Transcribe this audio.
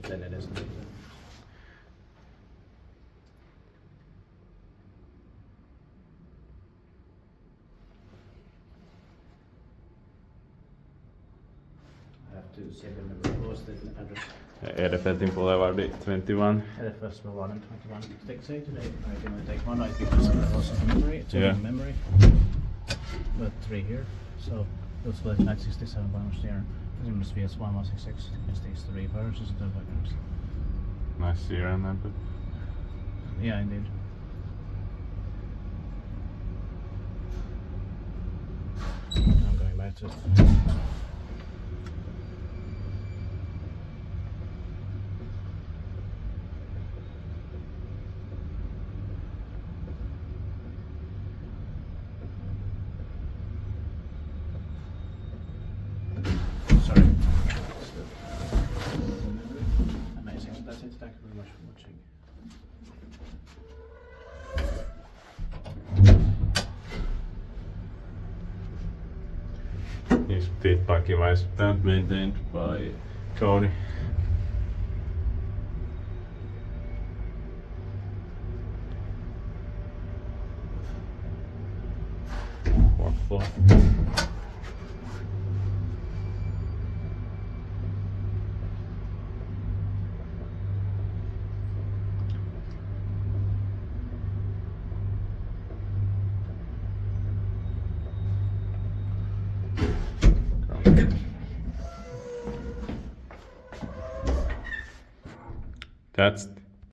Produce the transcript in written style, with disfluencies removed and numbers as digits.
Kuten edes näitä. I have to say the was the address. Edelfeltin bulevardi 21. Edelfeltin bulevardi 21. Take say today. I can only take one night because I lost the memory. Two Yeah. in memory. But 3 here. So those were 967 ValmetSchlieren. Esimerkiksi VS 1166 is these 3 versions of the vacuums. Nice Sheeran number. Yeah, indeed. I'm going back to it. Sorry. Amazing. So that's it. Thank you very much for watching. His feedback device not maintained by Tony. Workflow. That's